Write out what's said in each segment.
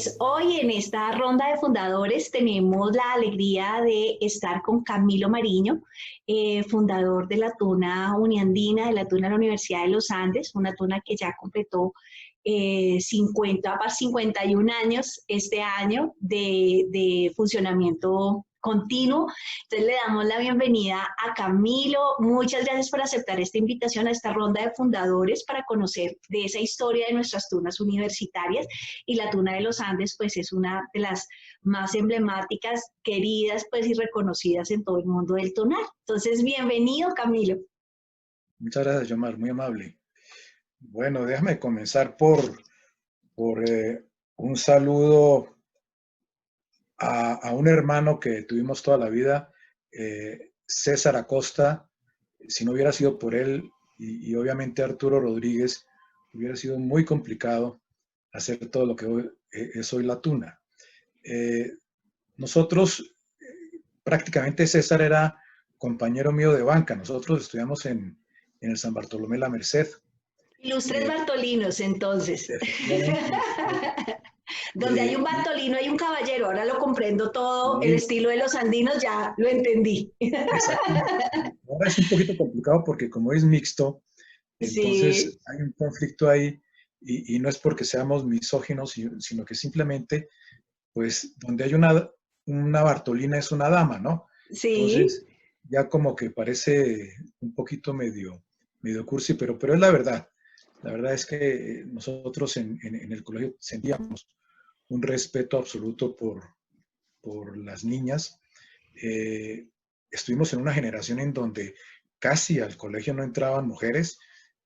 Pues hoy en esta ronda de fundadores tenemos la alegría de estar con Camilo Mariño, fundador de la Tuna Uniandina, de la Tuna de la Universidad de los Andes, una tuna que ya completó 51 años este año de funcionamiento continuo. Entonces le damos la bienvenida a Camilo. Muchas gracias por aceptar esta invitación a esta ronda de fundadores para conocer de esa historia de nuestras tunas universitarias. Y la Tuna de los Andes pues es una de las más emblemáticas, queridas pues y reconocidas en todo el mundo del tunar. Entonces, bienvenido, Camilo. Muchas gracias, Yomar, muy amable. Bueno, déjame comenzar por un saludo a un hermano que tuvimos toda la vida, César Acosta. Si no hubiera sido por él y obviamente Arturo Rodríguez, hubiera sido muy complicado hacer todo lo que hoy, es hoy la Tuna. Nosotros, prácticamente César era compañero mío de banca. Nosotros estudiamos en el San Bartolomé La Merced. Ilustres Bartolinos, entonces. Efectivamente. Donde hay un Bartolino hay un caballero. Ahora lo comprendo todo, el Sí, estilo de los andinos ya lo entendí. exactamente. Ahora es un poquito complicado porque como es mixto, Sí. entonces hay un conflicto ahí y no es porque seamos misóginos, sino que simplemente, pues, donde hay una Bartolina es una dama, ¿no? Sí. Entonces, ya como que parece un poquito medio cursi, pero es la verdad. La verdad es que nosotros en el colegio sentíamos un respeto absoluto por las niñas. Eh, Estuvimos en una generación en donde casi al colegio no entraban mujeres,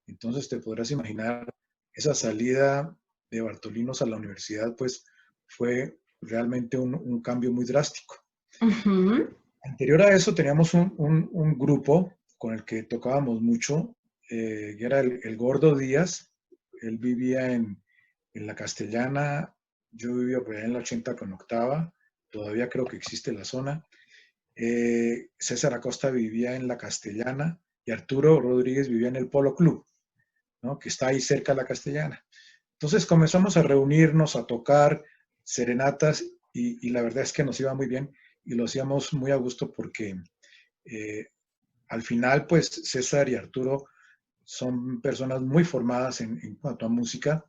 entonces te podrás imaginar esa salida de Bartolinos a la universidad, pues fue realmente un cambio muy drástico. Uh-huh. Anterior a eso teníamos un grupo con el que tocábamos mucho, que era el Gordo Díaz. Él vivía en la Castellana, yo vivía por allá en la 80 con octava, todavía creo que existe la zona. César Acosta vivía en la Castellana y Arturo Rodríguez vivía en el Polo Club, ¿no? Que está ahí cerca de la Castellana. Entonces comenzamos a reunirnos, a tocar serenatas y la verdad es que nos iba muy bien y lo hacíamos muy a gusto porque eh, al final pues César y Arturo son personas muy formadas en cuanto a música.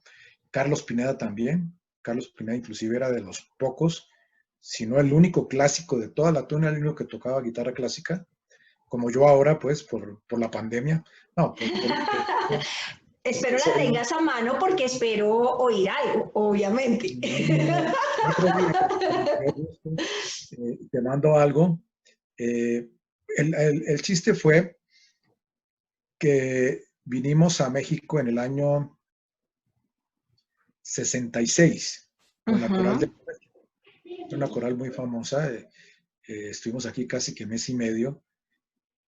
Carlos Pineda también. Carlos Pineda inclusive era de los pocos, si no el único clásico de toda la tuna, el único que tocaba guitarra clásica, como yo ahora, pues, por la pandemia. No, Espero porque la soy tengas a mano porque espero oír algo, obviamente. otro día, con mayor gusto, te mando algo. Eh, el chiste fue que vinimos a México en el año 66 con la coral de Uh-huh. una coral muy famosa. Estuvimos aquí casi que mes y medio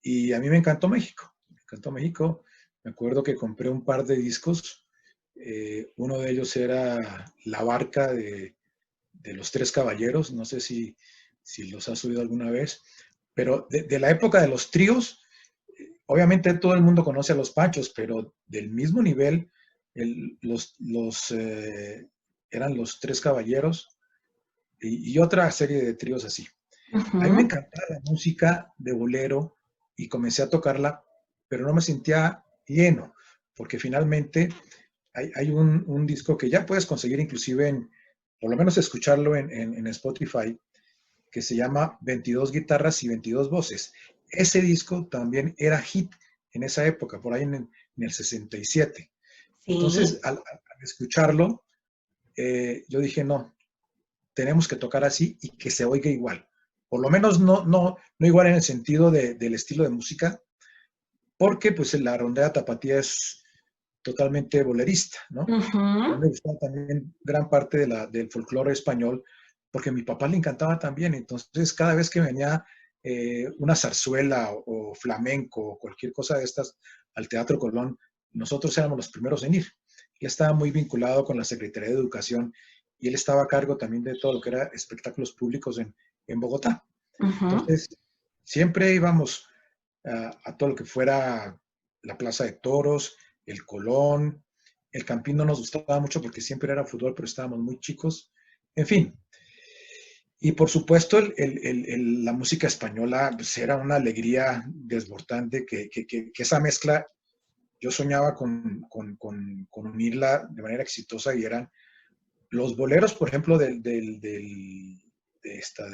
y a mí me encantó México. Me encantó México. Me acuerdo que compré un par de discos. Uno de ellos era La Barca de los Tres Caballeros. No sé si los has oído alguna vez. Pero de la época de los tríos, obviamente todo el mundo conoce a los Panchos, pero del mismo nivel, eran los Tres Caballeros y otra serie de tríos así. A mí me Uh-huh. encantaba la música de bolero y comencé a tocarla, pero no me sentía lleno, porque finalmente hay un disco que ya puedes conseguir inclusive por lo menos escucharlo en Spotify, que se llama 22 guitarras y 22 voces. Ese disco también era hit en esa época, por ahí en el 67. Entonces, Sí. al escucharlo, yo dije, no, tenemos que tocar así y que se oiga igual. Por lo menos no igual en el sentido del estilo de música, porque pues la rondera tapatía es totalmente bolerista, ¿no? A mí Uh-huh. me gustaba también gran parte del folclore español, porque a mi papá le encantaba también. Entonces, cada vez que venía una zarzuela o flamenco o cualquier cosa de estas al Teatro Colón, nosotros éramos los primeros en ir. Él estaba muy vinculado con la Secretaría de Educación y él estaba a cargo también de todo lo que era espectáculos públicos en Bogotá. Uh-huh. Entonces, siempre íbamos a todo lo que fuera la Plaza de Toros, el Colón. El Campín no nos gustaba mucho porque siempre era fútbol, pero estábamos muy chicos. En fin, y por supuesto la música española pues, era una alegría desbordante que esa mezcla yo soñaba con unirla de manera exitosa y eran los boleros, por ejemplo, de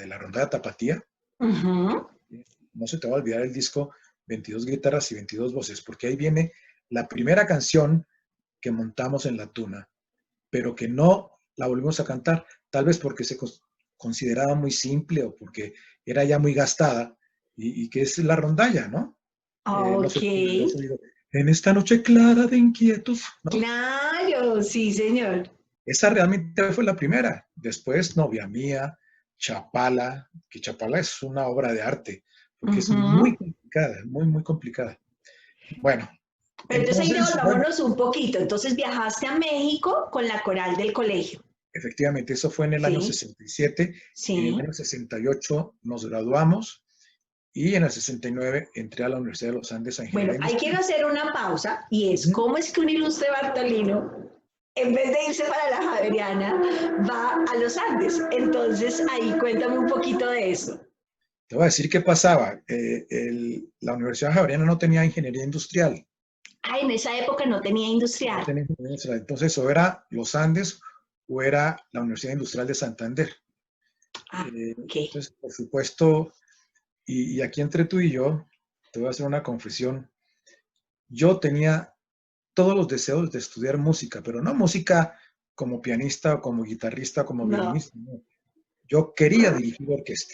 la Rondalla Tapatía. Ujú. No se te va a olvidar el disco 22 guitarras y 22 voces, porque ahí viene la primera canción que montamos en la tuna, pero que no la volvimos a cantar, tal vez porque se consideraba muy simple o porque era ya muy gastada, y que es la rondalla, ¿no? No Ok, sé si lo has oído. En esta noche clara de inquietos, ¿no? claro, sí, señor. Esa realmente fue la primera. Después, Novia Mía, Chapala, que Chapala es una obra de arte, porque es muy Ujú. complicada, muy, muy complicada. Bueno, Pero entonces ahí entonces, bueno, devolvámonos un poquito. Entonces viajaste a México con la coral del colegio. efectivamente, eso fue en el año Sí, 67, en el sí. año 68 nos graduamos y en el 69 entré a la Universidad de los Andes a Bueno, Ingeniería ahí quiero Industrial. hacer una pausa y es Ujú. cómo es que un ilustre Bartolino, en vez de irse para la Javeriana, va a los Andes. Entonces ahí cuéntame un poquito de eso. Te voy a decir qué pasaba. La Universidad Javeriana no tenía ingeniería industrial. Ah, en esa época no tenía No industrial. tenía ingeniería industrial. Entonces, o era los Andes o era la Universidad Industrial de Santander. Ah, ok. Entonces, por supuesto, y aquí entre tú y yo, te voy a hacer una confesión. Yo tenía todos los deseos de estudiar música, pero no música como pianista o como guitarrista o como No, violinista. No. Yo quería dirigir orquesta,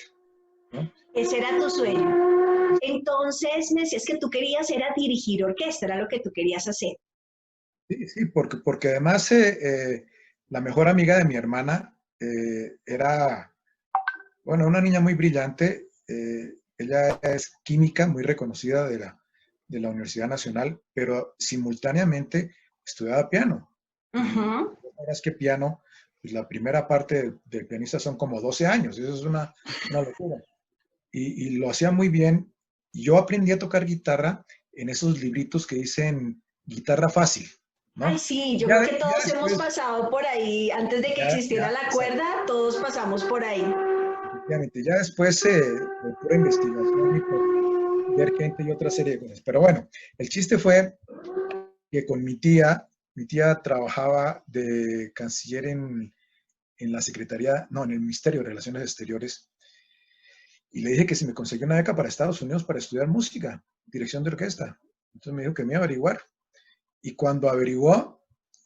¿no? ese era tu sueño. Entonces me decías que tú querías era dirigir orquesta, era lo que tú querías hacer. Sí, sí, porque además la mejor amiga de mi hermana era, bueno, una niña muy brillante. Ella es química, muy reconocida de la Universidad Nacional, pero simultáneamente estudiaba piano. Y Ujú. es que piano, pues la primera parte del pianista son como 12 años, eso es una locura. Y lo hacía muy bien. Yo aprendí a tocar guitarra en esos libritos que dicen guitarra fácil, Ay, ¿no? sí, yo Ya, creo que ya todos hemos después, pasado por ahí, antes de que existiera la exacto, cuerda, todos pasamos por ahí. efectivamente, ya después por pura investigación y por ver gente y otra serie de cosas. Pero bueno, el chiste fue que con mi tía trabajaba de canciller en la Secretaría, no, en el Ministerio de Relaciones Exteriores, y le dije que si me conseguía una beca para Estados Unidos para estudiar música, dirección de orquesta. Entonces me dijo que me iba a averiguar. Y cuando averiguó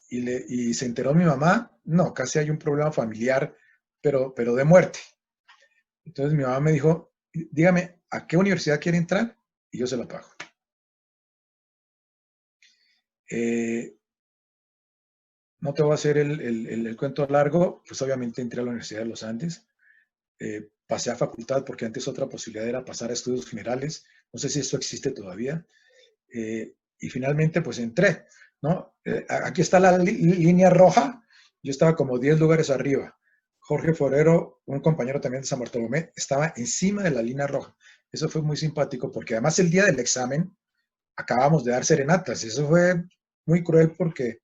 y se enteró mi mamá, no, casi hay un problema familiar, pero de muerte. Entonces mi mamá me dijo, dígame, ¿a qué universidad quiere entrar? Y yo se la pago. Eh, no te voy a hacer el cuento largo, pues obviamente entré a la Universidad de los Andes, pasé a facultad porque antes otra posibilidad era pasar a estudios generales, no sé si esto existe todavía, y finalmente pues entré, ¿no? Aquí está la línea roja, yo estaba como 10 lugares arriba. Jorge Forero, un compañero también de San Bartolomé, estaba encima de la línea roja. Eso fue muy simpático porque además el día del examen acabamos de dar serenatas. Eso fue muy cruel porque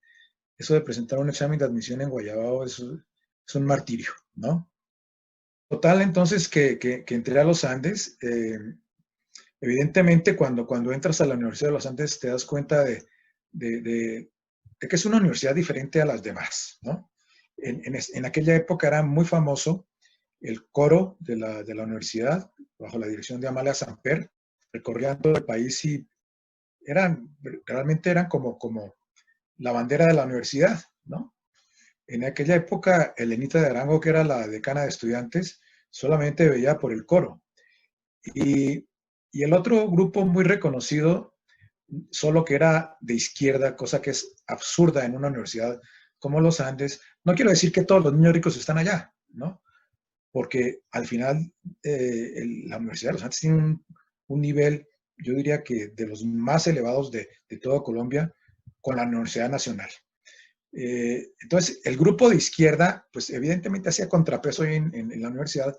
eso de presentar un examen de admisión en Guayabao es un martirio, ¿no? Total, entonces que entré a los Andes. Evidentemente, cuando entras a la Universidad de los Andes te das cuenta de, de, de que es una universidad diferente a las demás, ¿no? En aquella época era muy famoso el coro de la universidad, bajo la dirección de Amalia Samper, recorrían todo el país y realmente eran como la bandera de la universidad, ¿no? En aquella época, Elenita de Arango, que era la decana de estudiantes, solamente veía por el coro. Y, y el otro grupo muy reconocido, solo que era de izquierda, cosa que es absurda en una universidad como los Andes. No quiero decir que todos los niños ricos están allá, ¿no? Porque al final la Universidad de los Andes tiene un nivel, yo diría que de los más elevados de toda Colombia, con la Universidad Nacional. Entonces, el grupo de izquierda, pues evidentemente hacía contrapeso en la universidad,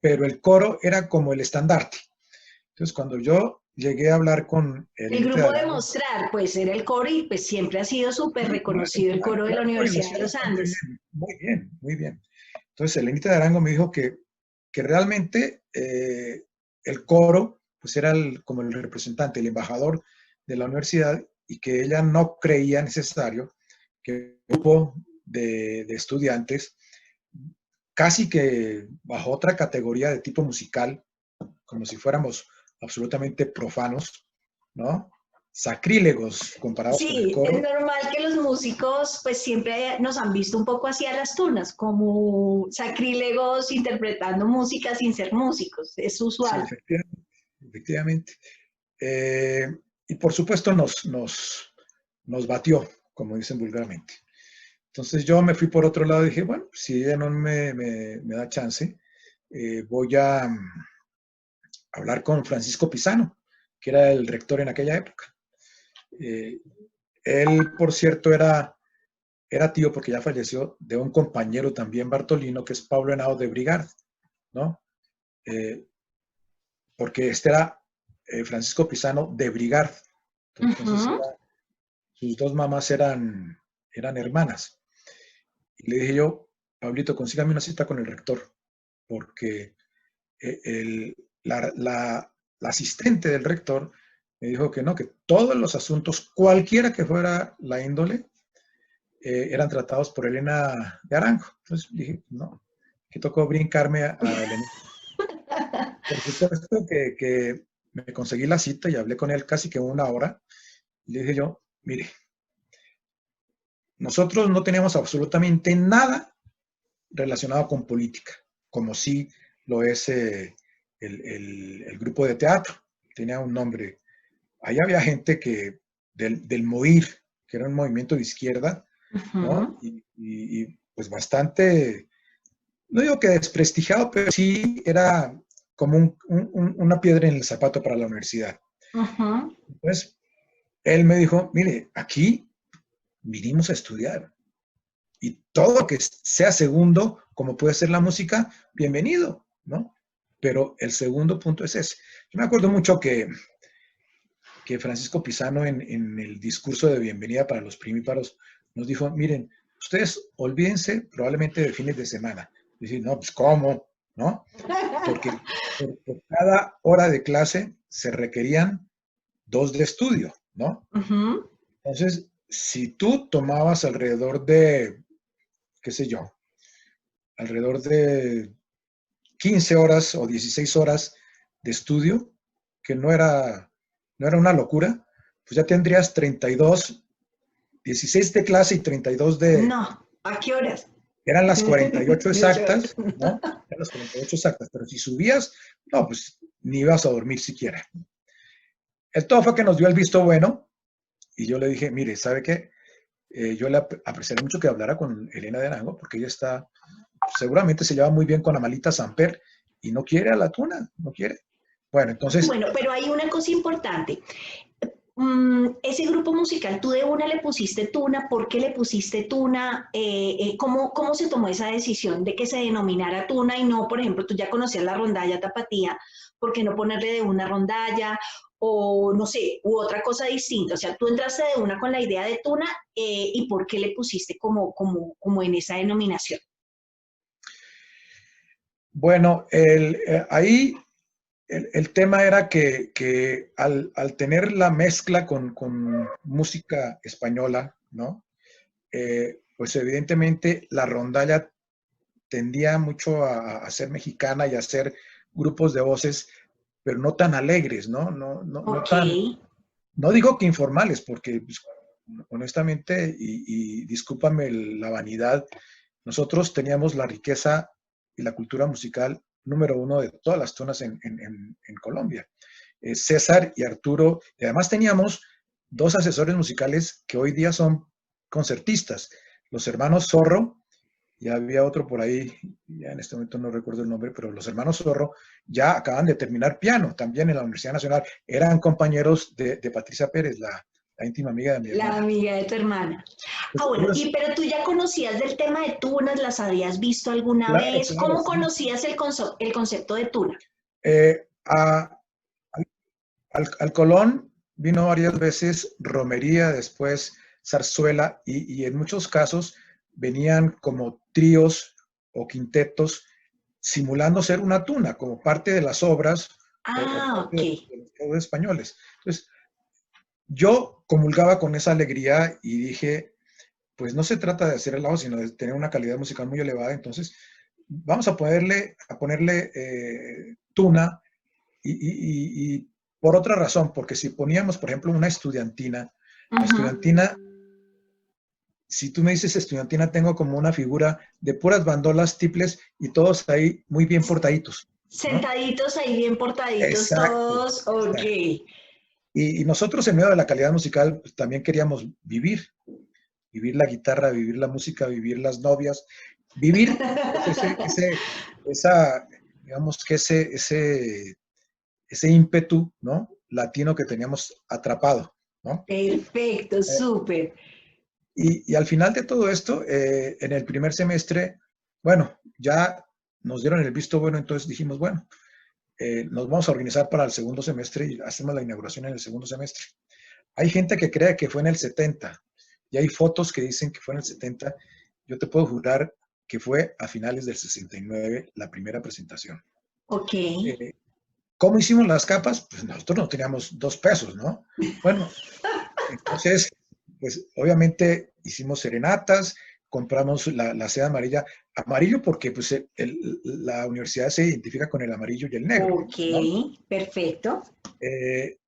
pero el coro era como el estandarte. Entonces, cuando yo llegué a hablar con El Elenita de grupo de Arango, mostrar, pues era el coro y pues siempre ha sido súper sí, no, reconocido el coro de la claro, y lo Universidad de hacía los bastante Andes. bien, muy bien, muy bien. Entonces, Elenita de Arango me dijo que realmente el coro pues era como el representante, el embajador de la universidad, y que ella no creía necesario que un grupo de estudiantes, casi que bajo otra categoría de tipo musical, como si fuéramos absolutamente profanos, ¿no? Sacrílegos comparados con el Sí, es coro. normal que los músicos pues siempre nos han visto un poco así a las tunas, como sacrílegos interpretando música sin ser músicos, es Sí, usual. efectivamente. Efectivamente. Eh, y por supuesto nos batió, como dicen vulgarmente. Entonces yo me fui por otro lado y dije, bueno, si ella no me da chance, voy a hablar con Francisco Pisano, que era el rector en aquella época. Eh, Él, por cierto, era tío, porque ya falleció, de un compañero también bartolino, que es Pablo Henao de Brigard, ¿no? Eh, Porque este era Francisco Pisano de Brigard. Entonces Ujú. sus dos mamás eran hermanas. Y le dije yo, Pablito, consígame una cita con el rector, porque la asistente del rector me dijo que no, que todos los asuntos, cualquiera que fuera la índole, eran tratados por Elena de Arango. Entonces dije, no, que tocó brincarme a Elena. Por supuesto que me conseguí la cita y hablé con él casi que una hora. Y le dije yo, mire, nosotros no teníamos absolutamente nada relacionado con política, como sí lo es el grupo de teatro. Tenía un nombre. Ahí había gente del MOIR, que era un movimiento de izquierda, ¿no? Ujú. Pues bastante, no digo que desprestigiado, pero sí era como una piedra en el zapato para la universidad. Ujú. Entonces, él me dijo, mire, aquí vinimos a estudiar, y todo lo que sea segundo, como puede ser la música, bienvenido, ¿no? Pero el segundo punto es ese. Yo me acuerdo mucho que Francisco Pisano en el discurso de bienvenida para los primíparos nos dijo, miren, ustedes olvídense probablemente de fines de semana. Y decir, no, pues ¿cómo? ¿No? Porque por cada hora de clase se requerían 2 de estudio, ¿no? Ujú. Entonces, si tú tomabas alrededor de, qué sé yo, alrededor de 15 horas o 16 horas de estudio, que no era una locura, pues ya tendrías 32, 16 de clase y 32 No, ¿a qué horas? eran las 48 Muchas. exactas, ¿no? Eran las 48 exactas, pero si subías, no, pues ni ibas a dormir siquiera. El todo fue que nos dio el visto bueno y yo le dije, mire, ¿sabe qué? Yo le apreciaría mucho que hablara con Elena de Arango, porque ella seguramente se lleva muy bien con Amalita Samper y no quiere a la tuna, no quiere. Bueno, entonces, Bueno, pero hay una cosa importante. Ese grupo musical, tú de una le pusiste Tuna, ¿por qué le pusiste Tuna? ¿Cómo se tomó esa decisión de que se denominara Tuna y no, por ejemplo, tú ya conocías la rondalla Tapatía, ¿por qué no ponerle de una rondalla? O no sé, u otra cosa distinta. O sea, tú entraste de una con la idea de Tuna y ¿por qué le pusiste como en esa denominación? bueno, ahí el tema era que al tener la mezcla con música española, ¿no? Pues evidentemente la rondalla tendía mucho a ser mexicana y a ser grupos de voces, pero no tan alegres, ¿no? No Ok. tan, no digo que informales, porque pues, honestamente, y discúlpame la vanidad, nosotros teníamos la riqueza y la cultura musical número uno de todas las zonas en Colombia. César y Arturo, y además teníamos 2 asesores musicales que hoy día son concertistas, los hermanos Zorro, y había otro por ahí, ya en este momento no recuerdo el nombre, pero los hermanos Zorro ya acaban de terminar piano también en la Universidad Nacional. Eran compañeros de Patricia Pérez, la íntima amiga de mi La hermana. amiga de tu hermana. Ah, bueno, Entonces, pero tú ya conocías del tema de tunas, las habías visto alguna claro, vez. claro, ¿Cómo sí. conocías el concepto de tuna? Eh, a, al Colón vino varias veces romería, después zarzuela, y en muchos casos venían como tríos o quintetos simulando ser una tuna, como parte de las obras o Ah, parte ok. de los pueblos españoles. Entonces, yo comulgaba con esa alegría y dije, pues no se trata de hacer relajo, sino de tener una calidad musical muy elevada. Entonces, vamos a ponerle tuna y por otra razón, porque si poníamos, por ejemplo, una estudiantina, la Ujú. estudiantina, si tú me dices estudiantina, tengo como una figura de puras bandolas tiples y todos ahí muy bien portaditos, ¿no? Sentaditos ahí, bien portaditos Exacto, todos. Ok. exacto. Y nosotros en medio de la calidad musical pues, también queríamos vivir la guitarra, vivir la música, vivir las novias, vivir pues, esa, digamos que ese ímpetu, ¿no? Latino que teníamos atrapado, ¿no? Perfecto, súper. Y al final de todo esto, en el primer semestre, bueno, ya nos dieron el visto bueno, entonces dijimos, bueno, nos vamos a organizar para el segundo semestre y hacemos la inauguración en el segundo semestre. Hay gente que cree que fue en el 70 y hay fotos que dicen que fue en el 70. Yo te puedo jurar que fue a finales del 69 la primera presentación. Ok. Eh, ¿Cómo hicimos las capas? Pues nosotros no teníamos 2 pesos, ¿no? Bueno, entonces, pues obviamente hicimos serenatas, compramos la seda amarilla, amarillo porque pues la universidad se identifica con el amarillo y el negro, Ok, ¿no? perfecto. Eh,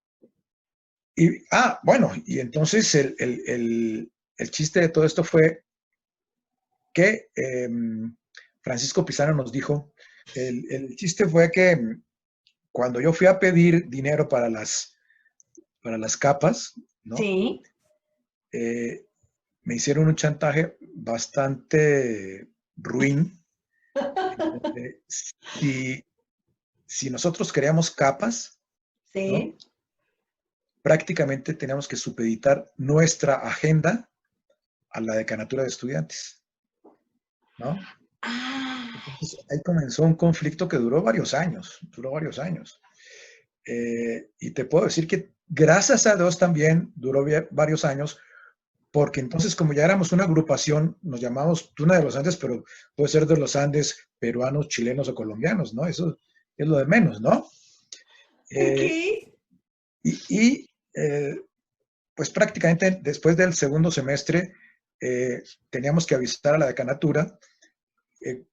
bueno, y entonces el chiste de todo esto fue que Francisco Pizarro nos dijo, el chiste fue que cuando yo fui a pedir dinero para las capas, ¿no? Sí. Eh, me hicieron un chantaje bastante ruin, en donde si nosotros queríamos capas, ¿no? Sí. Prácticamente teníamos que supeditar nuestra agenda a la decanatura de estudiantes, ¿no? Ah, Entonces ahí comenzó un conflicto que duró varios años. Y te puedo decir que gracias a Dios también duró varios años, porque entonces como ya éramos una agrupación, nos llamamos Tuna de los Andes, pero puede ser de los Andes peruanos, chilenos o colombianos, ¿no? Eso es lo de menos, ¿no? ok. Eh, y pues prácticamente después del segundo semestre teníamos que avisar a la decanatura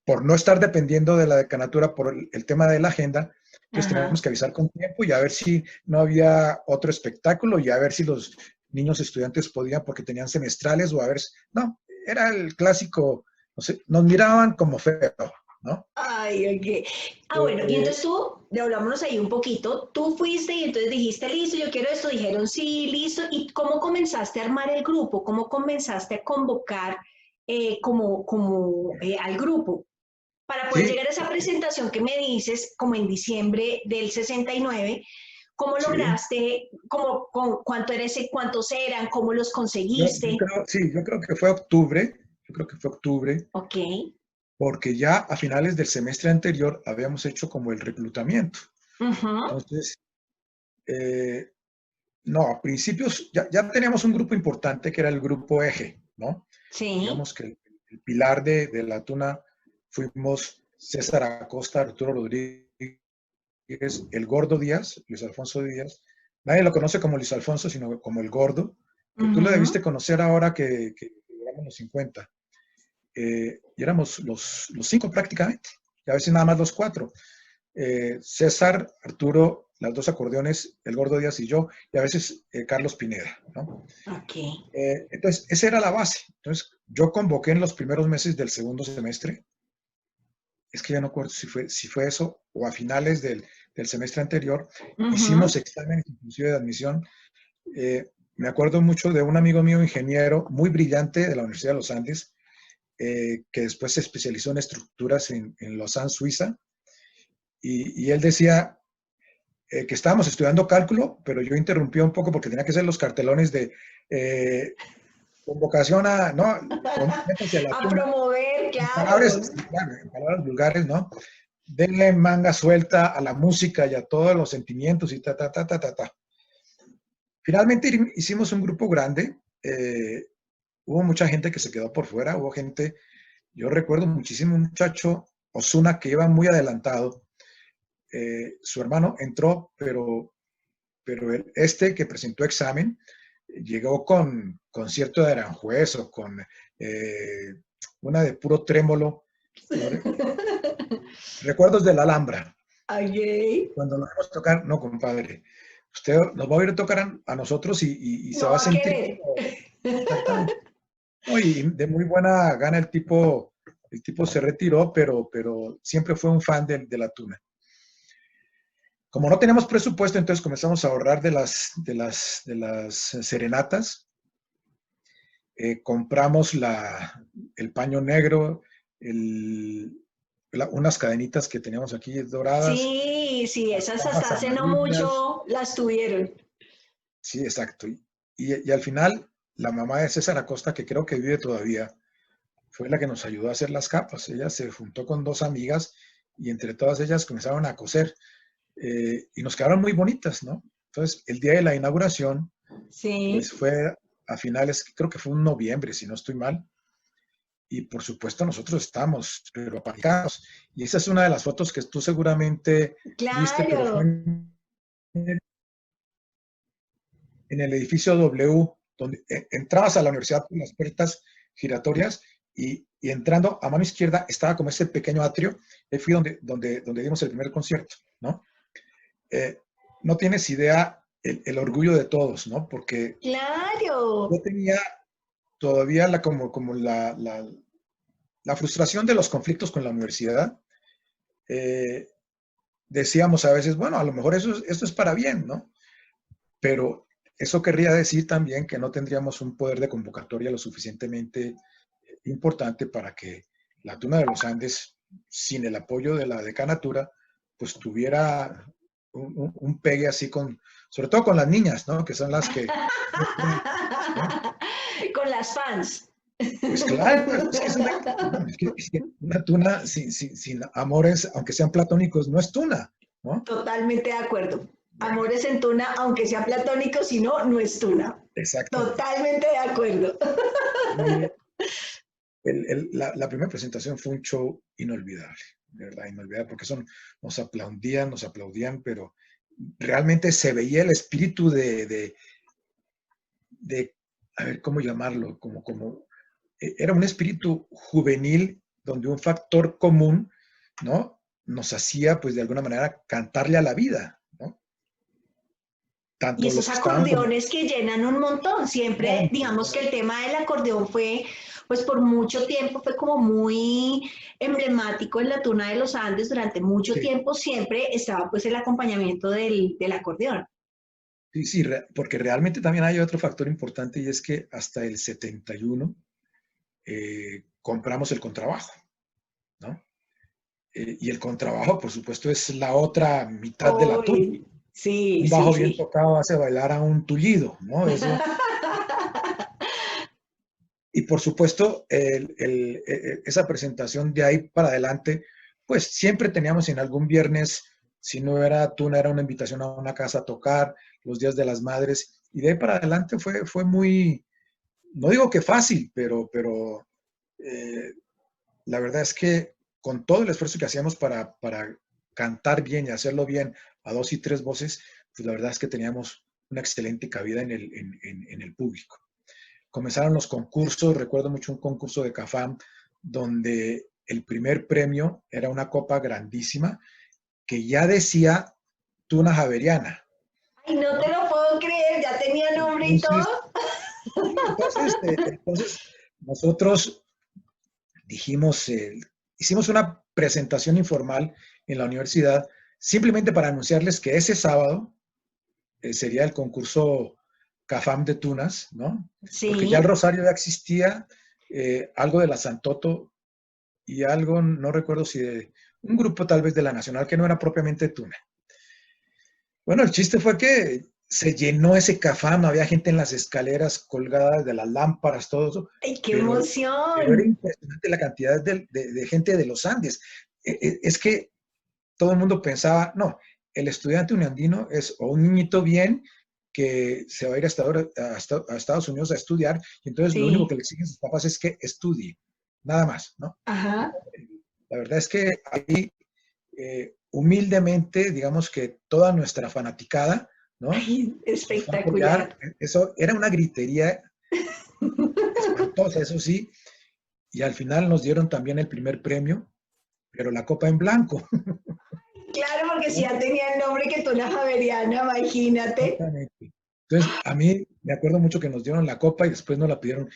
por no estar dependiendo de la decanatura por el tema de la agenda, entonces Ajá. teníamos que avisar con tiempo y a ver si no había otro espectáculo y a ver si los niños estudiantes podían porque tenían semestrales o a ver, no, era el clásico, no sé, nos miraban como feo, ¿no? Ay, ok. Ah, bueno, y Eh, entonces tú, le hablámonos ahí un poquito, tú fuiste y entonces dijiste, listo, yo quiero esto, dijeron, sí, listo, ¿y cómo comenzaste a armar el grupo? ¿Cómo comenzaste a convocar al grupo? Para poder sí, llegar a esa presentación que me dices, como en diciembre del 69, ¿cómo sí, lograste, cuántos eran, cómo los conseguiste? yo creo que fue octubre, yo creo que fue octubre, Ok, porque ya a finales del semestre anterior habíamos hecho como el reclutamiento. ujú, Entonces, eh, no, a principios ya teníamos un grupo importante que era el grupo Eje, ¿no? sí, Digamos que el pilar de la tuna fuimos César Acosta, Arturo Rodríguez, el Gordo Díaz, Luis Alfonso Díaz. Nadie lo conoce como Luis Alfonso, sino como el Gordo, que tú lo ujú, debiste conocer ahora que llegamos los 50. Y éramos los 5 prácticamente, y a veces nada más los 4. César, Arturo, las 2 acordeones, el Gordo Díaz y yo, y a veces Carlos Pineda, ¿no? ok, Entonces, esa era la base. Entonces, yo convoqué en los primeros meses del segundo semestre, es que ya no acuerdo si fue eso o a finales del semestre anterior, hicimos ujú, exámenes inclusive de admisión. Me acuerdo mucho de un amigo mío, ingeniero, muy brillante de la Universidad de los Andes, que después se especializó en estructuras en Lausanne, Suiza, y él decía que estábamos estudiando cálculo, pero yo interrumpí un poco porque tenía que hacer los cartelones de eh, convocación a, ¿no? Métanse a la a tuna. promover, En palabras, claro. sí, claro, en palabras vulgares, ¿no? Denle manga suelta a la música y a todos los sentimientos y ta, ta, ta, ta, ta, ta. Finalmente hicimos un grupo grande. Hubo mucha gente que se quedó por fuera, hubo gente Yo recuerdo muchísimo un muchacho, Osuna, que iba muy adelantado. Su hermano entró, pero que presentó examen, llegó con cierto de Aranjuez o con una de puro trémolo. Recuerdos de la Alhambra. Ok. Cuando nos vamos a tocar, no, compadre, usted nos va a ir a tocar a nosotros y se No va a va a sentir querer. como, exactamente. No, y de muy buena gana el tipo se retiró, pero siempre fue un fan de la tuna. Como no teníamos presupuesto, entonces comenzamos a ahorrar de las serenatas. Compramos el paño negro, unas cadenitas que teníamos aquí doradas, Sí, sí, las esas cajas hasta hace no amarillas. mucho las tuvieron. Sí, exacto. Y al final, la mamá de César Acosta, que creo que vive todavía, fue la que nos ayudó a hacer las capas. Ella se juntó con dos amigas y entre todas ellas comenzaron a coser y nos quedaron muy bonitas, ¿no? Entonces, el día de la inauguración, pues Sí. fue a finales, creo que fue en noviembre, si no estoy mal, y por supuesto nosotros estamos, pero apanicados. Y esa es una de las fotos que tú seguramente viste, pero fue Claro. en el edificio W, donde entrabas a la universidad por las puertas giratorias y entrando a mano izquierda estaba como ese pequeño atrio, ahí fui donde dimos el primer concierto, ¿no? Eh, no tienes idea el orgullo de todos, ¿no? Porque yo Claro. tenía todavía la frustración de los conflictos con la universidad. Eh, Decíamos a veces, bueno, a lo mejor esto es para bien, ¿no? Pero eso querría decir también que no tendríamos un poder de convocatoria lo suficientemente importante para que la Tuna de los Andes, sin el apoyo de la decanatura, pues tuviera un pegue así sobre todo con las niñas, ¿no? Que son las que, ¿no? Con las fans. Pues claro, es que una tuna sin amores, aunque sean platónicos, no es tuna, ¿no? Totalmente de acuerdo. Bueno, Amores en Tuna, aunque sea platónico, si no, no es Tuna. exactamente. Totalmente de acuerdo. Y la primera presentación fue un show inolvidable, de verdad, inolvidable, porque nos aplaudían, pero realmente se veía el espíritu de a ver, ¿cómo llamarlo? Era un espíritu juvenil donde un factor común, ¿no? Nos hacía, pues, de alguna manera, cantarle a la vida, ¿no? Y Tanto esos los que estaban como... acordeones que llenan un montón. Siempre, digamos que el tema del acordeón fue, pues por mucho tiempo fue como muy emblemático en la Tuna de los Andes. Durante mucho Sí, tiempo siempre estaba pues el acompañamiento del acordeón. sí, sí, porque realmente también hay otro factor importante y es que hasta el 71 compramos el contrabajo, ¿no? Y el contrabajo, por supuesto, es la otra mitad de la tuba. Uy, sí, Un sí, bajo bien sí. tocado hace bailar a un tullido, ¿no? Eso. Y por supuesto, esa presentación de ahí para adelante, pues siempre teníamos en algún viernes, si no era tuna, era una invitación a una casa a tocar, los días de las madres, y de ahí para adelante fue muy, no digo que fácil, pero eh, la verdad es que con todo el esfuerzo que hacíamos para cantar bien y hacerlo bien a dos y tres voces, pues la verdad es que teníamos una excelente cabida en el público. Comenzaron los concursos, recuerdo mucho un concurso de Cafam, donde el primer premio era una copa grandísima que ya decía Tuna Javeriana, Ay, no te ¿no? lo puedo creer, ya tenía nombre y Entonces, todo. sí, entonces nosotros dijimos, hicimos una presentación informal en la universidad simplemente para anunciarles que ese sábado sería el concurso CAFAM de Tunas, ¿no? Porque ya el Sí. Rosario ya existía, algo de la Santoto y algo, no recuerdo si de un grupo tal vez de la Nacional que no era propiamente Tuna. Bueno, el chiste fue que se llenó ese CAFAM, había gente en las escaleras colgadas de las lámparas, todo eso, Ay, qué pero era emoción. impresionante la cantidad de gente de los Andes. Es que todo el mundo pensaba, no, el estudiante uniandino es o un niñito bien que se va a ir a Estados Unidos a estudiar y entonces lo único que Sí. le exigen sus papás es que estudie. nada más, ¿no? Ajá. La verdad es que ahí, humildemente, digamos que toda nuestra fanaticada, ¿no? Ay, Nos fue a apoyar. espectacular. Eso era una gritería espantosa, eso sí, y al final nos dieron también el primer premio, pero la copa en blanco. Claro, porque si ¿No? ya tenía el nombre que tú la Javeriana, imagínate. Exactamente. Entonces, a mí me acuerdo mucho que nos dieron la copa y después nos la pidieron,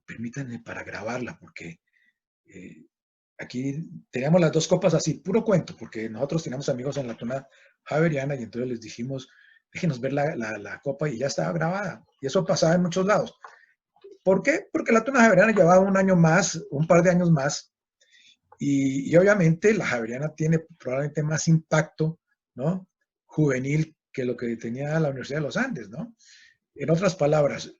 permítanme para grabarla, porque eh, aquí teníamos las dos copas así, puro cuento, porque nosotros teníamos amigos en la tuna Javeriana y entonces les dijimos, déjenos ver la copa y ya estaba grabada. Y eso pasaba en muchos lados. ¿Por qué? Porque la tuna Javeriana llevaba un año más, un par de años más, y obviamente la Javeriana tiene probablemente más impacto, ¿no? Juvenil que lo que tenía la Universidad de los Andes, ¿no? En otras palabras,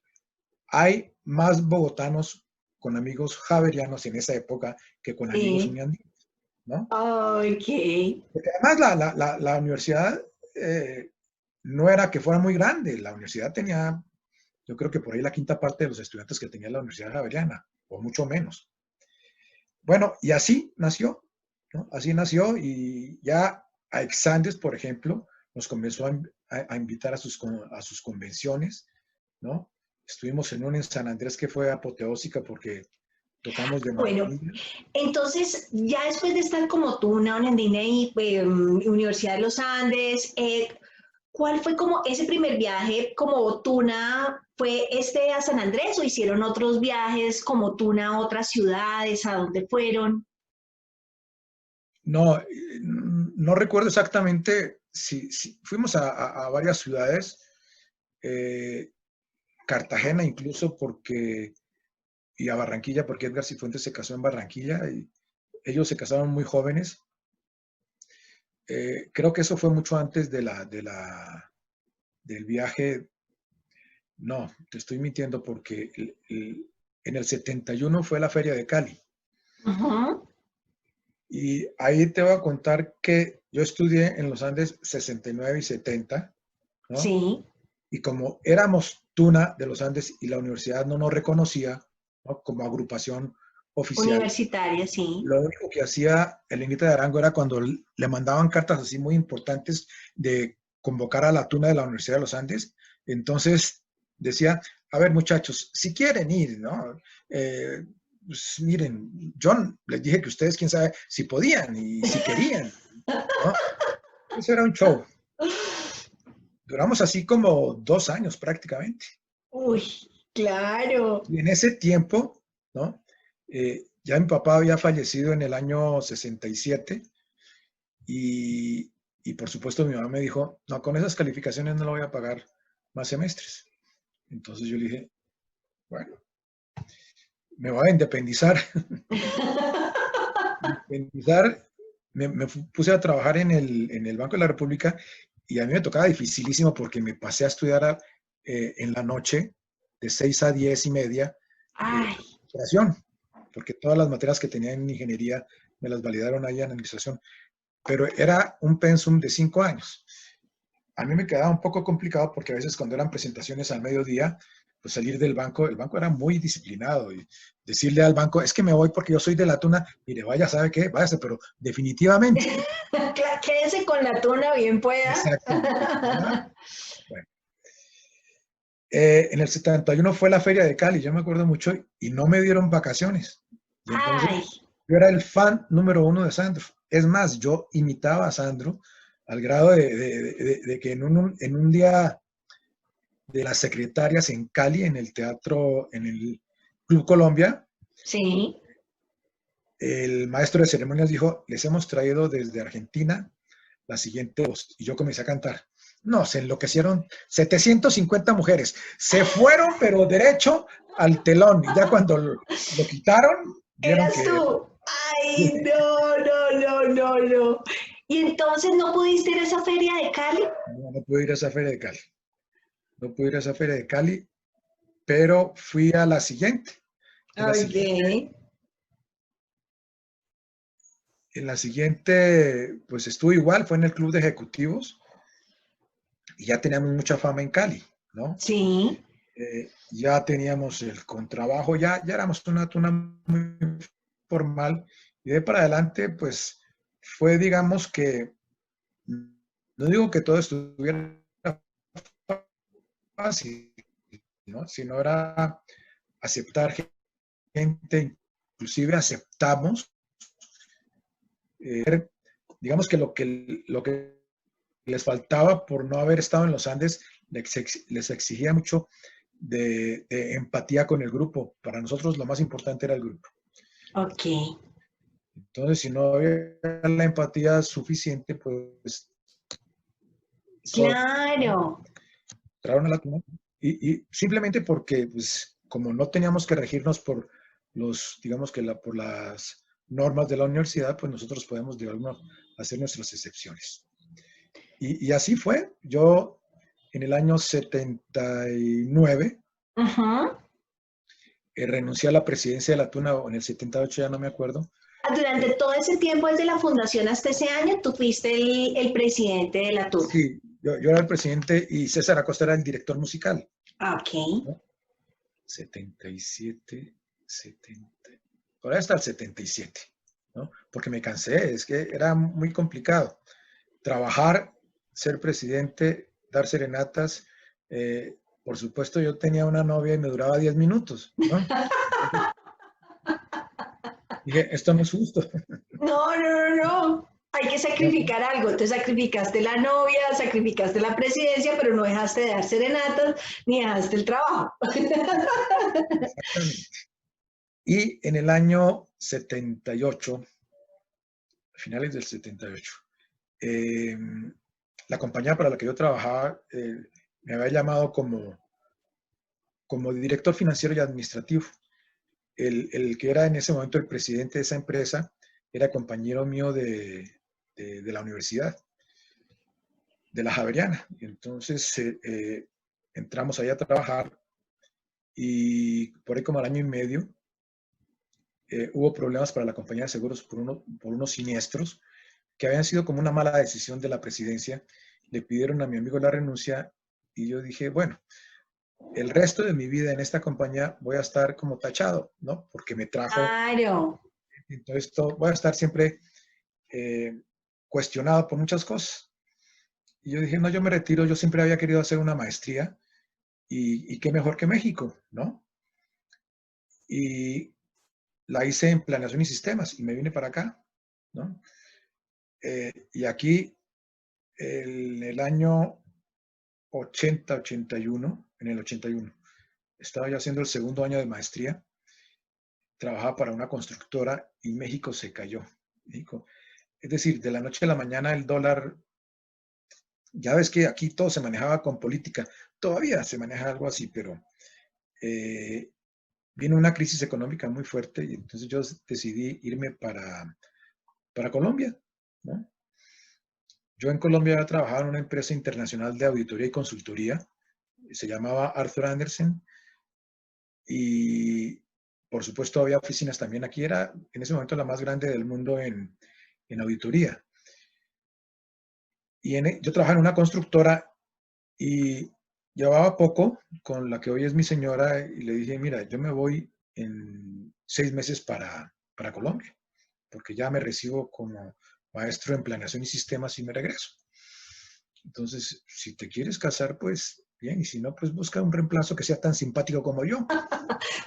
hay más bogotanos con amigos javerianos en esa época que con amigos Sí. uniandinos, ¿no? Ok. Porque además la universidad no era que fuera muy grande, la universidad tenía, yo creo que por ahí la quinta parte de los estudiantes que tenía la Universidad Javeriana, o mucho menos. Bueno, y así nació, ¿no? Así nació y ya a Exandes, por ejemplo, nos comenzó a invitar a sus convenciones, ¿no? Estuvimos en una en San Andrés que fue apoteósica porque tocamos de Bueno, maravilla. entonces, ya después de estar como tú, una Andina y Universidad de los Andes, ¿cuál fue como ese primer viaje como Tuna? ¿Fue este a San Andrés o hicieron otros viajes como Tuna a otras ciudades? ¿A dónde fueron? No, no recuerdo exactamente si fuimos a varias ciudades, eh, Cartagena incluso porque, y a Barranquilla porque Edgar Cifuentes se casó en Barranquilla y ellos se casaron muy jóvenes. Creo que eso fue mucho antes del viaje. No, te estoy mintiendo porque en el 71 fue la Feria de Cali. Ajá. Y ahí te voy a contar que yo estudié en los Andes 69 y 70, ¿no? Sí, Y como éramos Tuna de los Andes y la universidad no nos reconocía, ¿no? Como agrupación oficial, universitaria, sí. lo único que hacía el Inglita de Arango era cuando le mandaban cartas así muy importantes de convocar a la Tuna de la Universidad de los Andes, entonces decía, a ver muchachos, si quieren ir, ¿no? Pues, miren, John, les dije que ustedes quién sabe si podían y si querían, ¿no? Eso era un show. Duramos así como 2 años prácticamente. Uy, ¿No? claro. Y en ese tiempo, ¿no? Ya mi papá había fallecido en el año 67 y por supuesto mi mamá me dijo, no, con esas calificaciones no lo voy a pagar más semestres. Entonces yo le dije, bueno, me voy a independizar. Independizar, me puse a trabajar en el Banco de la República y a mí me tocaba dificilísimo porque me pasé a estudiar en la noche de 6 a 10:30 Ay, administración, porque todas las materias que tenía en ingeniería me las validaron ahí en administración, pero era un pensum de 5 años. A mí me quedaba un poco complicado porque a veces cuando eran presentaciones al mediodía, pues salir del banco, el banco era muy disciplinado y decirle al banco, es que me voy porque yo soy de la Tuna, mire, vaya, ¿sabe qué? Váyase, pero definitivamente. quédese con la tuna, bien pueda. Exactamente. ¿Verdad? Bueno, en el 71 fue la Feria de Cali, yo me acuerdo mucho, y no me dieron vacaciones. Y entonces Ay, yo era el fan número uno de Sandro. Es más, yo imitaba a Sandro al grado de que en un día de las secretarias en Cali, en el teatro, en el Club Colombia, sí. el maestro de ceremonias dijo, les hemos traído desde Argentina la siguiente voz. Y yo comencé a cantar. No, se enloquecieron 750 mujeres. Se fueron, pero derecho al telón. Y ya cuando lo quitaron, vieron Eras que tú. Ay, no, no, no, no, no. Y entonces no pudiste ir a esa feria de Cali. no pude ir a esa feria de Cali. No pude ir a esa feria de Cali, pero fui a la siguiente. En la Ok. siguiente, pues estuvo igual, fue en el club de ejecutivos y ya teníamos mucha fama en Cali, ¿no? Sí. Ya teníamos el contrabajo, ya éramos una tuna muy formal. Y de ahí para adelante, pues fue, digamos que, no digo que todo estuviera fácil, ¿no? Sino era aceptar gente, inclusive aceptamos, digamos que lo que les faltaba por no haber estado en los Andes, les exigía mucho de empatía con el grupo. Para nosotros lo más importante era el grupo. Ok, Entonces, si no había la empatía suficiente, pues claro. entraron a la tuna y simplemente porque, pues, como no teníamos que regirnos por digamos que por las normas de la universidad, pues nosotros podemos, digamos, hacer nuestras excepciones. Y así fue. Yo en el año 79 Ujú. renuncié a la presidencia de la Tuna, o en el 78 ya no me acuerdo. Durante todo ese tiempo, desde la fundación hasta ese año, tú fuiste el presidente de la Tuna. Sí, yo era el presidente y César Acosta era el director musical, Ok. ¿no? 77, 70, por ahí hasta el 77, ¿no? Porque me cansé, es que era muy complicado. Trabajar, ser presidente, dar serenatas. Por supuesto, yo tenía una novia y me duraba 10 minutos, ¿no? Entonces, dije, esto no es justo. No, no, no, no. Hay que sacrificar algo. Te sacrificaste la novia, sacrificaste la presidencia, pero no dejaste de dar serenatas ni dejaste el trabajo. Exactamente. Y en el año 78, finales del 78, eh, la compañía para la que yo trabajaba me había llamado como director financiero y administrativo. El que era en ese momento el presidente de esa empresa era compañero mío de la universidad, de la Javeriana. Y entonces entramos ahí a trabajar y por ahí como al año y medio hubo problemas para la compañía de seguros por unos siniestros que habían sido como una mala decisión de la presidencia. Le pidieron a mi amigo la renuncia y yo dije, bueno, el resto de mi vida en esta compañía voy a estar como tachado, ¿no? Porque me trajo, Claro. entonces voy a estar siempre eh, cuestionado por muchas cosas. Y yo dije, no, yo me retiro, yo siempre había querido hacer una maestría y qué mejor que México, ¿no? Y la hice en planeación y sistemas y me vine para acá, ¿no? Y aquí, en el año 80, 81, en el 81, estaba yo haciendo el segundo año de maestría, trabajaba para una constructora y México se cayó. México, es decir, de la noche a la mañana el dólar, ya ves que aquí todo se manejaba con política, todavía se maneja algo así, pero eh, vino una crisis económica muy fuerte y entonces yo decidí irme para Colombia, ¿no? Yo en Colombia había trabajado en una empresa internacional de auditoría y consultoría, se llamaba Arthur Andersen, y por supuesto había oficinas también aquí, era en ese momento la más grande del mundo en auditoría. Y yo trabajaba en una constructora y llevaba poco con la que hoy es mi señora y le dije, mira, yo me voy en 6 meses para Colombia, porque ya me recibo como maestro en planeación y sistemas y me regreso. Entonces, si te quieres casar, pues bien, y si no, pues busca un reemplazo que sea tan simpático como yo.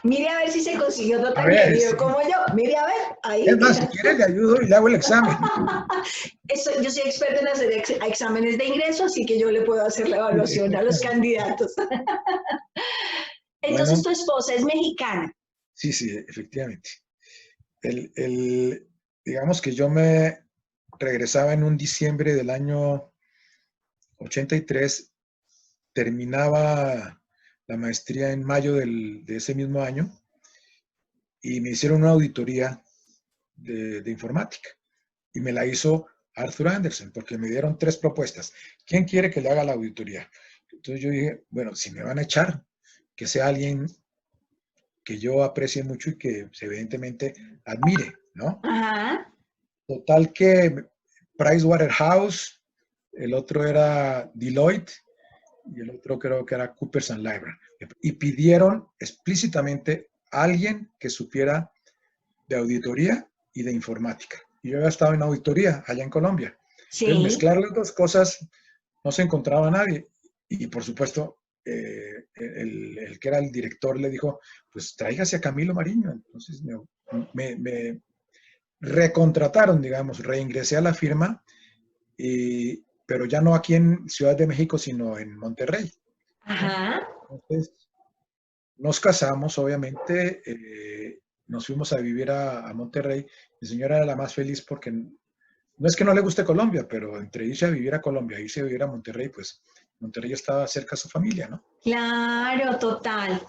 Mire a ver si se consiguió otro A tan ver, querido sí. como yo. Mire a ver, Es ahí. más, si quiere le ayudo y le hago el examen. Yo soy experta en hacer exámenes de ingreso, así que yo le puedo hacer la evaluación a los candidatos. Entonces, Bueno, tu esposa es mexicana. sí, sí, efectivamente. Digamos que yo me regresaba en un diciembre del año 83, terminaba la maestría en mayo de ese mismo año y me hicieron una auditoría de informática y me la hizo Arthur Andersen porque me dieron 3 propuestas. ¿Quién quiere que le haga la auditoría? Entonces yo dije, bueno, si me van a echar, que sea alguien que yo aprecie mucho y que evidentemente admire, ¿no? Ajá. Total que Pricewaterhouse, el otro era Deloitte y el otro creo que era Coopers Lybrand. Y pidieron explícitamente a alguien que supiera de auditoría y de informática. Y yo había estado en auditoría allá en Colombia. Entonces, Sí. mezclar las dos cosas no se encontraba nadie. Y por supuesto, el que era el director le dijo, pues tráigase a Camilo Mariño. Entonces me recontrataron, digamos, reingresé a la firma, pero ya no aquí en Ciudad de México, sino en Monterrey, ¿no? Ajá. Entonces, nos casamos, obviamente, nos fuimos a vivir a Monterrey. Mi señora era la más feliz porque no es que no le guste Colombia, pero entre irse a vivir a Colombia e irse a vivir a Monterrey, pues Monterrey estaba cerca de su familia, ¿no? Claro, total.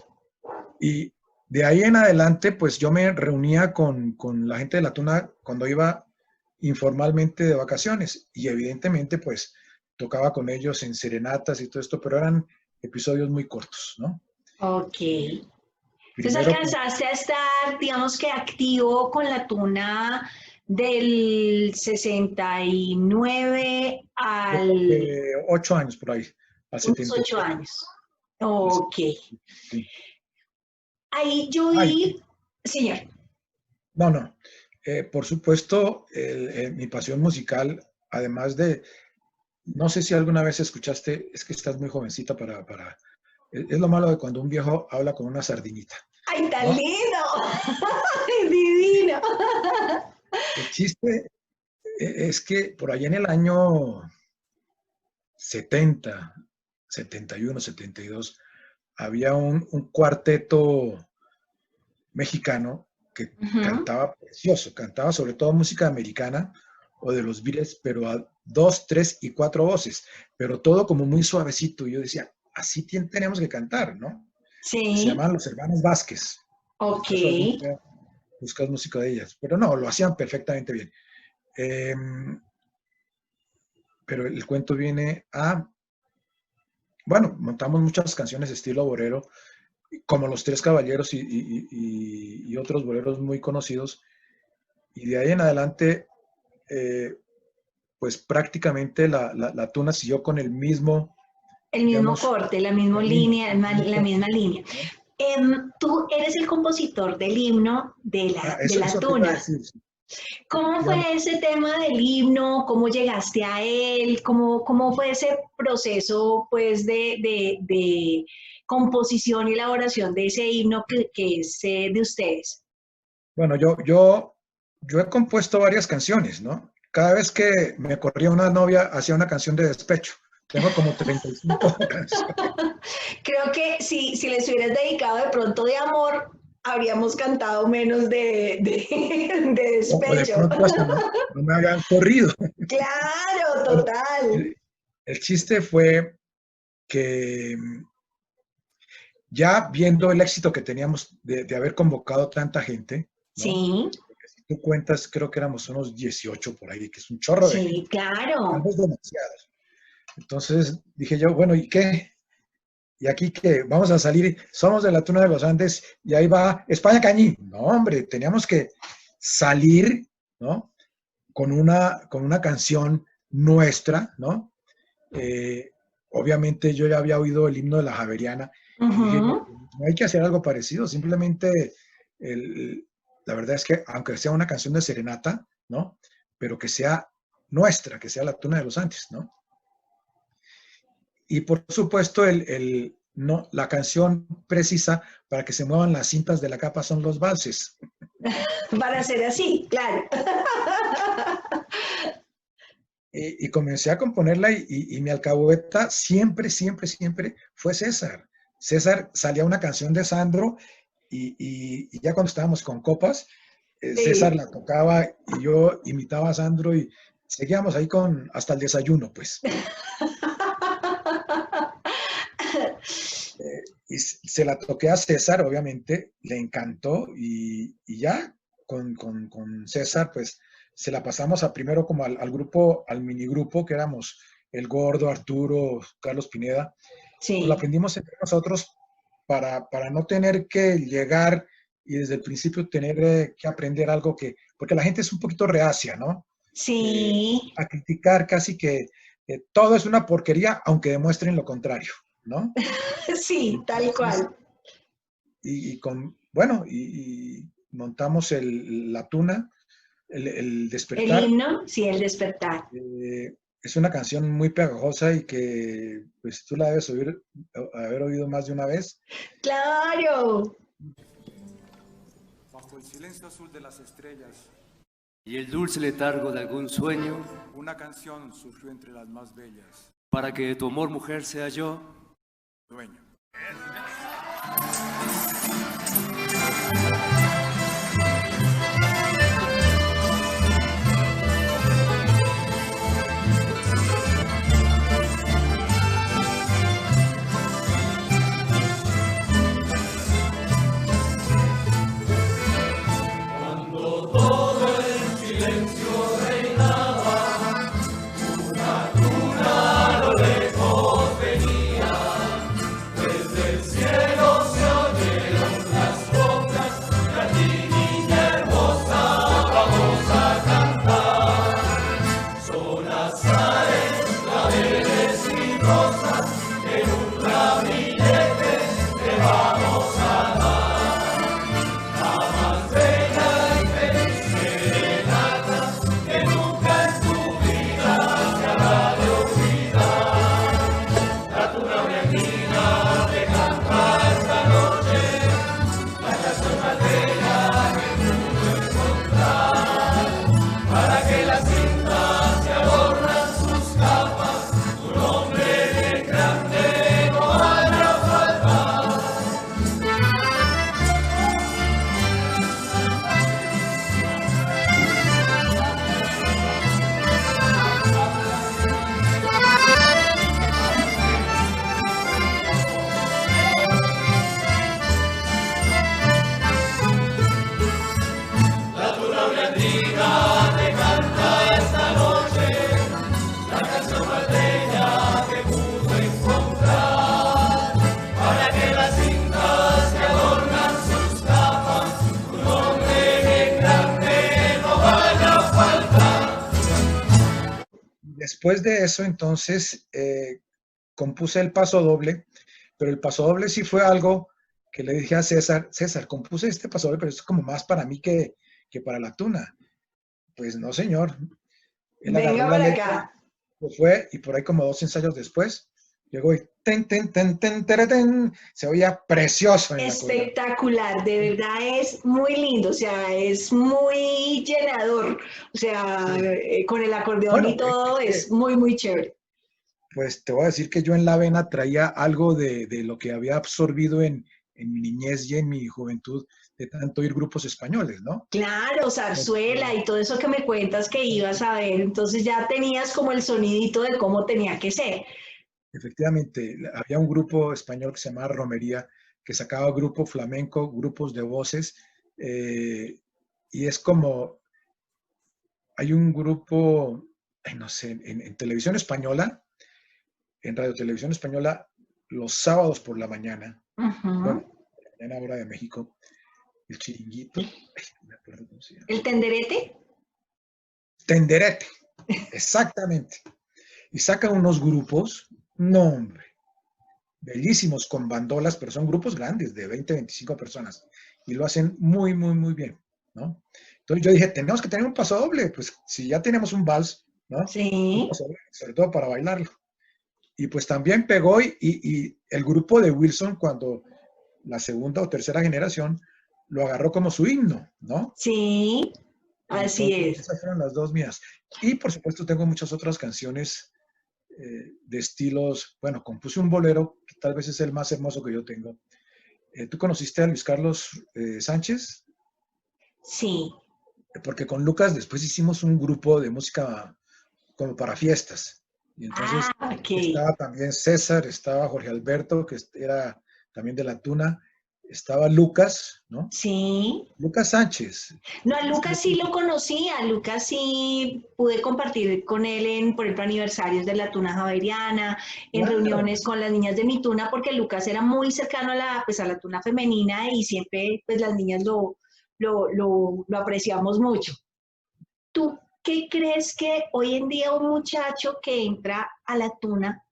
Y de ahí en adelante, pues yo me reunía con la gente de la Tuna cuando iba informalmente de vacaciones y evidentemente pues tocaba con ellos en serenatas y todo esto, pero eran episodios muy cortos, ¿no? Ok. Entonces Primero, alcanzaste a estar, digamos que activo con la tuna del 69 yo creo al que 8 años por ahí, al unos 8 73. años. al Ok. 73, sí. Ahí yo Ay, vi, señor. no, no. Por supuesto, mi pasión musical, además de, no sé si alguna vez escuchaste, es que estás muy jovencita es lo malo de cuando un viejo habla con una sardinita, ¡Ay, tan ¿no? lindo! ¡Ay, divino! El chiste es que por allá en el año 70, 71, 72, había un cuarteto mexicano que Ujú. cantaba precioso, cantaba sobre todo música americana o de los Beatles, pero a 2, 3 y 4 voces, pero todo como muy suavecito. Y yo decía, así tenemos que cantar, ¿no? Se Sí, llamaban los hermanos Vázquez. Si ok. acaso algún día buscas música de ellas, pero no, lo hacían perfectamente bien. Eh, pero el cuento viene bueno, montamos muchas canciones estilo bolero, como Los Tres Caballeros y otros boleros muy conocidos, y de ahí en adelante, eh, pues prácticamente la Tuna siguió con el mismo, El mismo digamos, corte, la misma camino, línea, el mismo la camino, misma línea. ¿no? Tú eres el compositor del himno de la Eso te iba a tuna. decir, sí. ¿Cómo Digamos, fue ese tema del himno? ¿Cómo llegaste a él? ¿Cómo fue ese proceso pues, de composición y elaboración de ese himno que es de ustedes? bueno, yo he compuesto varias canciones, ¿no? Cada vez que me corría una novia, hacía una canción de despecho. Tengo como 35 canciones. Creo que si les hubieras dedicado de pronto de amor, habríamos cantado menos de O de despecho. pronto hasta no me habían corrido. Claro, Bueno, total. el chiste fue que ya viendo el éxito que teníamos de haber convocado tanta gente, ¿no? Sí, Porque si tú cuentas, creo que éramos unos 18 por ahí, que es un chorro de sí, gente, tal claro. vez demasiados. Entonces dije yo, bueno, ¿y qué? Y aquí que vamos a salir, somos de la Tuna de los Andes y ahí va España Cañí. No, hombre, teníamos que salir, ¿no? Con una canción nuestra, ¿no? Eh, obviamente yo ya había oído el himno de la Javeriana y dije, Ujú. no hay que hacer algo parecido, simplemente la verdad es que aunque sea una canción de serenata, ¿no? Pero que sea nuestra, que sea la Tuna de los Andes, ¿no? Y por supuesto, no, la canción precisa para que se muevan las cintas de la capa son los valses. Para ser así, claro. Y comencé a componerla y mi alcahueta siempre, siempre, siempre fue César. César salía una canción de Sandro y ya cuando estábamos con copas, César Sí. la tocaba y yo imitaba a Sandro y seguíamos ahí hasta el desayuno, pues. Y se la toqué a César, obviamente, le encantó y ya con César, pues se la pasamos primero como al grupo, al minigrupo, que éramos el Gordo, Arturo, Carlos Pineda, pues la Sí, aprendimos entre nosotros para no tener que llegar y desde el principio tener que aprender algo porque la gente es un poquito reacia, ¿no? Eh, sí, a criticar casi que todo es una porquería, aunque demuestren lo contrario, ¿no? sí, tal Entonces, cual. bueno, y montamos la tuna, el El despertar. himno, sí, el despertar. Es una canción muy pegajosa y que pues tú la debes haber oído más de una vez. ¡Claro! Bajo el silencio azul de las estrellas y el dulce letargo de algún sueño, una canción surgió entre las más bellas. para que tu amor, mujer, sea yo, Dueño. Después de eso, entonces, compuse el paso doble, pero el paso doble sí fue algo que le dije a César, César, compuse este paso doble, pero es como más para mí que para la tuna. Pues no, señor. Él agarró Venga la para letra, acá. se fue, y por ahí como 2 ensayos después, llegó y ten, ten, ten, ten, tere, ten, se oía precioso en la acordeón. Espectacular, de verdad es muy lindo, o sea, es muy llenador, o sea, con el acordeón y Bueno, todo es es que, muy, muy chévere. pues te voy a decir que yo en la vena traía algo de lo que había absorbido en mi niñez y en mi juventud de tanto oír grupos españoles, ¿no? Claro, zarzuela y todo eso que me cuentas que ibas a ver, entonces ya tenías como el sonidito de cómo tenía que ser. Efectivamente, había un grupo español que se llamaba Romería, que sacaba grupo flamenco, grupos de voces, y es como, hay un grupo, no sé, en televisión española, en Radio Televisión Española, los sábados por la mañana, Ujú. bueno, mañana hora de México, el Chiringuito, no me acuerdo cómo se llama. ¿El tenderete? Tenderete, exactamente. Y sacan unos grupos, no hombre, bellísimos con bandolas, pero son grupos grandes de 20, 25 personas y lo hacen muy, muy, muy bien, ¿no? Entonces yo dije, tenemos que tener un paso doble, pues si ya tenemos un vals, ¿no? Un Sí. paso doble, sobre todo para bailarlo. Y pues también pegó y el grupo de Wilson, cuando la segunda o tercera generación, lo agarró como su himno, ¿no? Sí, así Entonces, es. esas fueron las dos mías. Y por supuesto tengo muchas otras canciones de estilos, bueno, compuse un bolero, que tal vez es el más hermoso que yo tengo. ¿Tú conociste a Luis Carlos Sánchez? Sí. Porque con Lucas después hicimos un grupo de música como para fiestas. Y Ah, entonces ok. estaba también César, estaba Jorge Alberto, que era también de la Tuna, estaba Lucas, ¿no? Sí. Lucas Sánchez. No, a Lucas sí lo conocí, a Lucas sí pude compartir con él en, por ejemplo, aniversarios de la Tuna Javeriana, en Claro, reuniones con las niñas de mi tuna, porque Lucas era muy cercano a pues, a la tuna femenina y siempre pues, las niñas lo apreciamos mucho. ¿Tú qué crees que hoy en día un muchacho que entra a la tuna,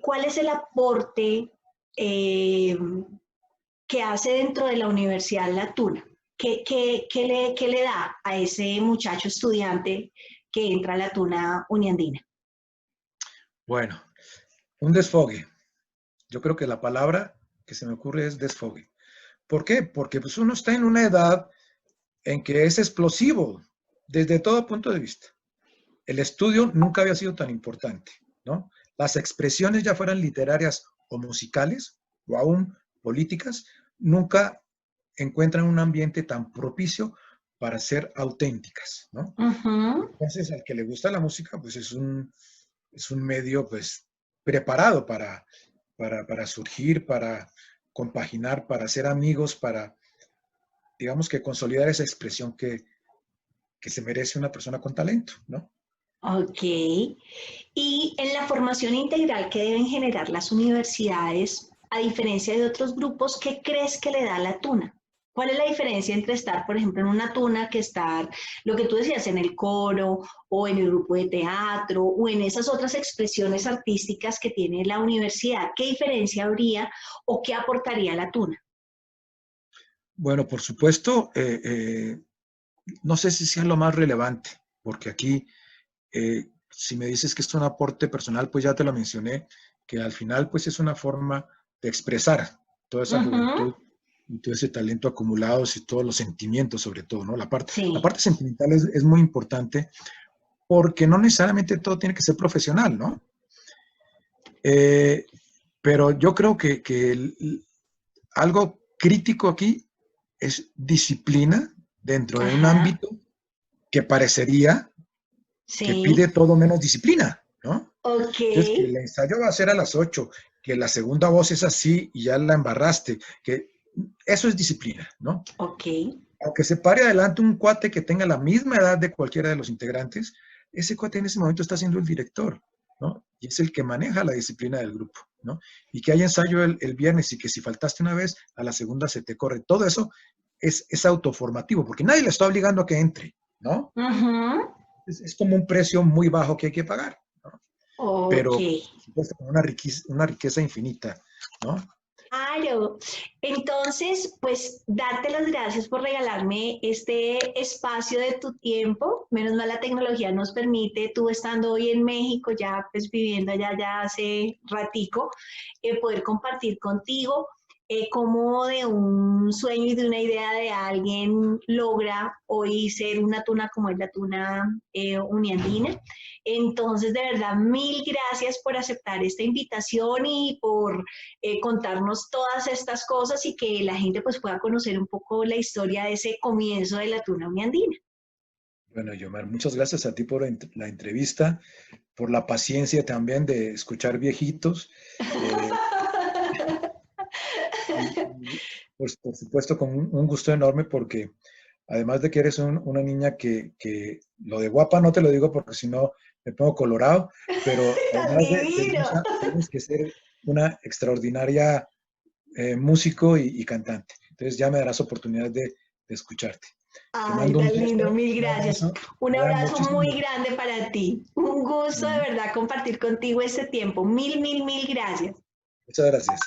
cuál es el aporte eh, que hace dentro de la Universidad La Tuna? ¿Qué le da a ese muchacho estudiante que entra a la Tuna Uniandina? Bueno, un desfogue. Yo creo que la palabra que se me ocurre es desfogue. ¿Por qué? Porque pues uno está en una edad en que es explosivo desde todo punto de vista. El estudio nunca había sido tan importante, ¿no? Las expresiones, ya fueran literarias o musicales, o aún políticas, nunca encuentran un ambiente tan propicio para ser auténticas, ¿no? Entonces, al que le gusta la música, pues es un medio, pues, preparado para surgir, para compaginar, para ser amigos, para, digamos, que consolidar esa expresión que se merece una persona con talento, ¿no? Ok. Y en la formación integral que deben generar las universidades, a diferencia de otros grupos, ¿qué crees que le da la Tuna? ¿Cuál es la diferencia entre estar, por ejemplo, en una Tuna que estar, lo que tú decías, en el coro o en el grupo de teatro o en esas otras expresiones artísticas que tiene la universidad? ¿Qué diferencia habría o qué aportaría la Tuna? Bueno, por supuesto, no sé si sea lo más relevante, porque aquí, si me dices que es un aporte personal, pues ya te lo mencioné, que al final pues es una forma de expresar toda esa juventud y todo ese talento acumulado y todos los sentimientos sobre todo, ¿no? La parte sentimental es muy importante porque no necesariamente todo tiene que ser profesional, ¿no? Pero yo creo que algo crítico aquí es disciplina dentro de un ámbito que parecería que pide todo menos disciplina, ¿no? Ok. Entonces, que el ensayo va a ser a las 8, que la segunda voz es así y ya la embarraste, que eso es disciplina, ¿no? Ok. Aunque se pare adelante un cuate que tenga la misma edad de cualquiera de los integrantes, ese cuate en ese momento está siendo el director, ¿no? Y es el que maneja la disciplina del grupo, ¿no? Y que haya ensayo el viernes y que si faltaste una vez, a la segunda se te corre. Todo eso es autoformativo, porque nadie le está obligando a que entre, ¿no? Es como un precio muy bajo que hay que pagar, ¿no? Pero, por supuesto, con una riqueza infinita, ¿no? Claro. Entonces, pues, darte las gracias por regalarme este espacio de tu tiempo. Menos mal la tecnología nos permite, tú estando hoy en México, ya pues viviendo allá ya hace ratico, poder compartir contigo cómo de un sueño y de una idea de alguien logra hoy ser una tuna como es la Tuna Uniandina. Entonces, de verdad, mil gracias por aceptar esta invitación y por contarnos todas estas cosas y que la gente pues pueda conocer un poco la historia de ese comienzo de la Tuna Uniandina. Bueno, Yomar, muchas gracias a ti por la entrevista, por la paciencia también de escuchar viejitos. Pues, por supuesto, con un gusto enorme porque además de que eres una niña que lo de guapa no te lo digo porque si no me pongo colorado, pero además tienes que ser una extraordinaria músico y cantante. Entonces ya me darás oportunidad de escucharte. Ay, tan lindo, mil gracias. Un abrazo muy grande para ti. Un gusto de verdad compartir contigo este tiempo. Mil gracias. Muchas gracias.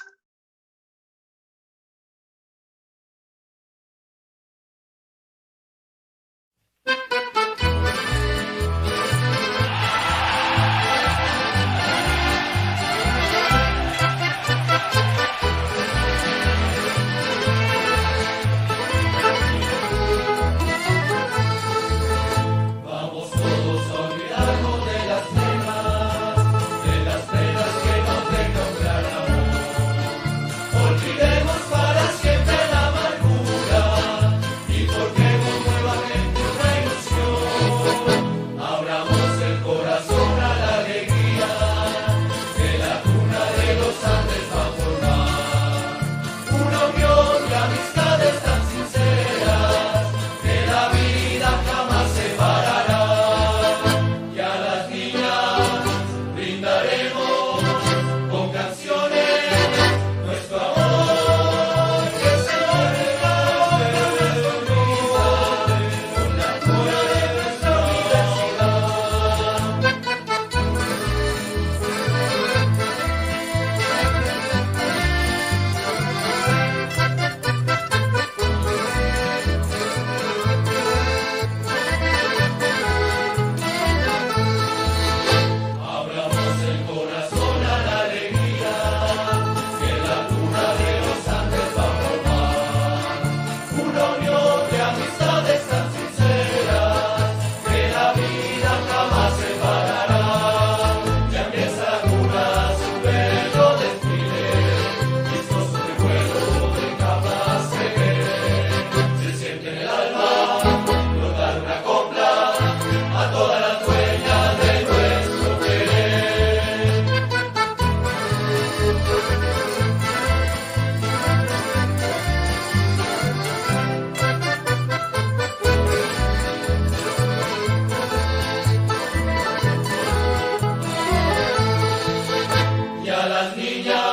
Villa.